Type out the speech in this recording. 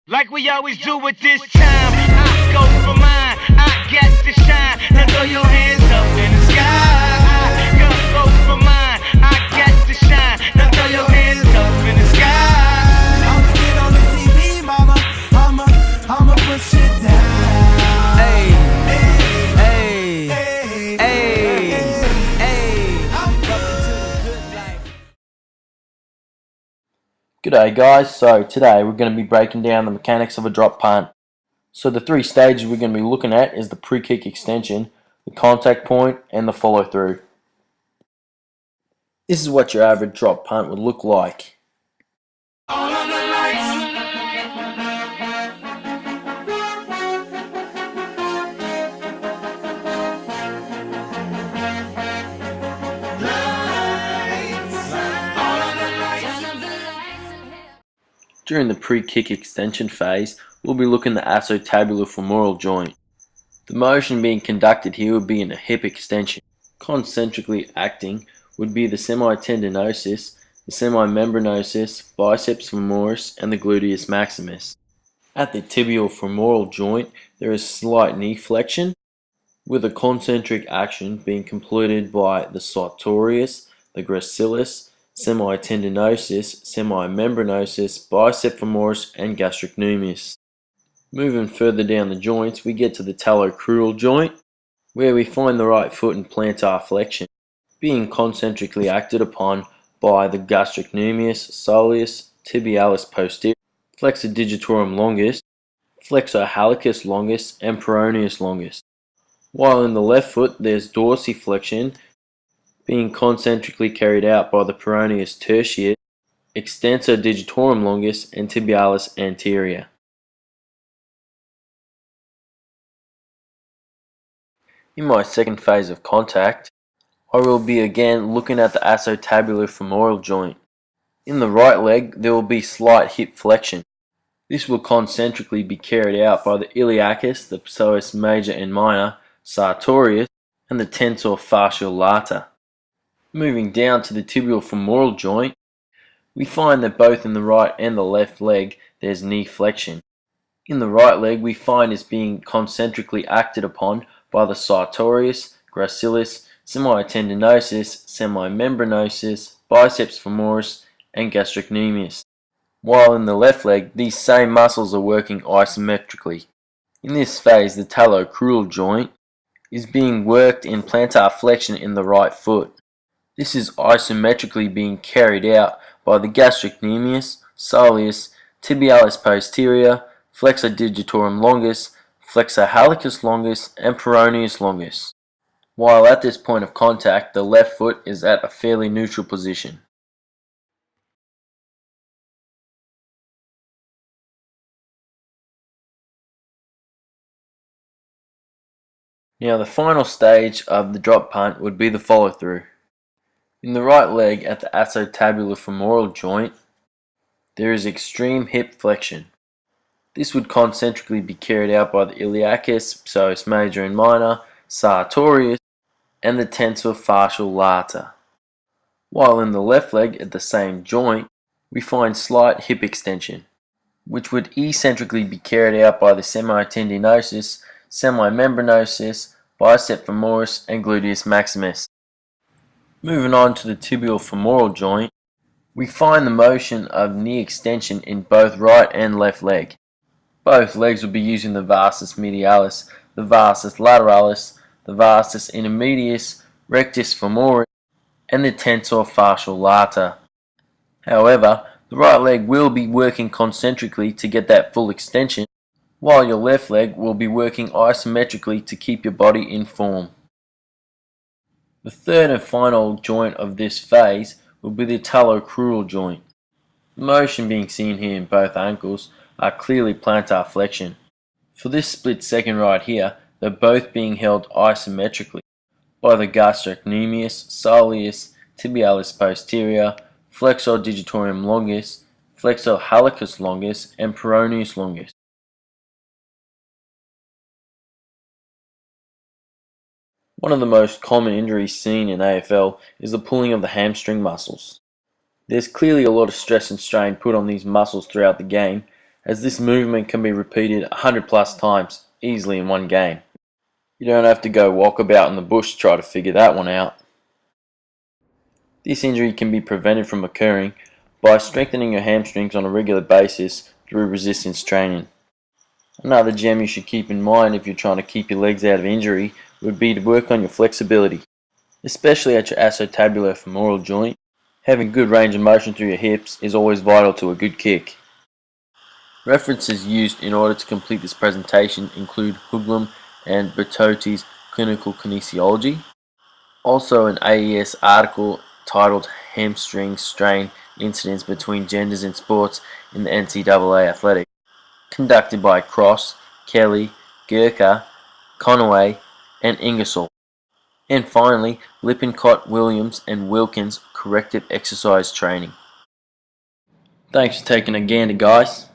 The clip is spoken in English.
Like we always do at this time, I go for mine, I get to shine. Now throw your hands up in the sky. I go for mine, I get to shine. Now throw your hands up in the sky. I'ma get on the TV, mama. I'ma push it down. Hey, Hey, hey, hey, hey. I'm Welcome to the good life. G'day guys, so today we're going to be breaking down the mechanics of a drop punt. So the three stages we're going to be looking at is the pre-kick extension, the contact point and the follow through. This is what your average drop punt would look like. all of the lights. During the pre-kick extension phase, we'll be looking at the acetabular-femoral joint. The motion being conducted here would be in a hip extension. Concentrically acting would be the semitendinosus, the semimembranosus, biceps femoris, and the gluteus maximus. At the tibial femoral joint, there is slight knee flexion, with a concentric action being completed by the sartorius, the gracilis, semitendinosus, semimembranosus, bicep femoris, and gastrocnemius. Moving further down the joints, we get to the talocrural joint, where we find the right foot in plantar flexion, being concentrically acted upon by the gastrocnemius, soleus, tibialis posterior, flexor digitorum longus, flexor hallucis longus, and peroneus longus. While in the left foot, there's dorsiflexion, being concentrically carried out by the peroneus tertius, extensor digitorum longus, and tibialis anterior. In my second phase of contact, I will be again looking at the acetabular femoral joint. In the right leg, there will be slight hip flexion. This will concentrically be carried out by the iliacus, the psoas major and minor, sartorius, and the tensor fascial lata. Moving down to the tibial femoral joint, we find that both in the right and the left leg there's knee flexion. In the right leg we find is being concentrically acted upon by the sartorius, gracilis, semitendinosus, semimembranosus, biceps femoris, and gastrocnemius. While in the left leg these same muscles are working isometrically. In this phase the talocrural joint is being worked in plantar flexion in the right foot. This is isometrically being carried out by the gastrocnemius, soleus, tibialis posterior, flexor digitorum longus, flexor hallucis longus, and peroneus longus. While at this point of contact, the left foot is at a fairly neutral position. Now the final stage of the drop punt would be the follow through. In the right leg at the acetabular femoral joint, there is extreme hip flexion. This would concentrically be carried out by the iliacus, psoas major and minor, sartorius, and the tensor fascial lata. While in the left leg at the same joint, we find slight hip extension, which would eccentrically be carried out by the semitendinosus, semimembranosus, bicep femoris, and gluteus maximus. Moving on to the tibial femoral joint, we find the motion of knee extension in both right and left leg. Both legs will be using the vastus medialis, the vastus lateralis, the vastus intermedius, rectus femoris, and the tensor fascial lata. However, the right leg will be working concentrically to get that full extension, while your left leg will be working isometrically to keep your body in form. The third and final joint of this phase will be the talocrural joint. The motion being seen here in both ankles are clearly plantar flexion. For this split second right here, they're both being held isometrically by the gastrocnemius, soleus, tibialis posterior, flexor digitorum longus, flexor hallucis longus, and peroneus longus. One of the most common injuries seen in AFL is the pulling of the hamstring muscles. There's clearly a lot of stress and strain put on these muscles throughout the game, as this movement can be repeated 100 plus times easily in one game. You don't have to go walk about in the bush to try to figure that one out. This injury can be prevented from occurring by strengthening your hamstrings on a regular basis through resistance training. Another gem you should keep in mind if you're trying to keep your legs out of injury would be to work on your flexibility, especially at your acetabular-femoral joint. Having good range of motion through your hips is always vital to a good kick. References used in order to complete this presentation include Huglam and Bertotti's Clinical Kinesiology, also an AES article titled Hamstring Strain Incidents Between Genders in Sports in the NCAA Athletics, conducted by Cross, Kelly, Gurkha, Conaway, and Ingersoll. And finally, Lippincott, Williams, and Wilkins Corrective Exercise Training. Thanks for taking a gander, guys.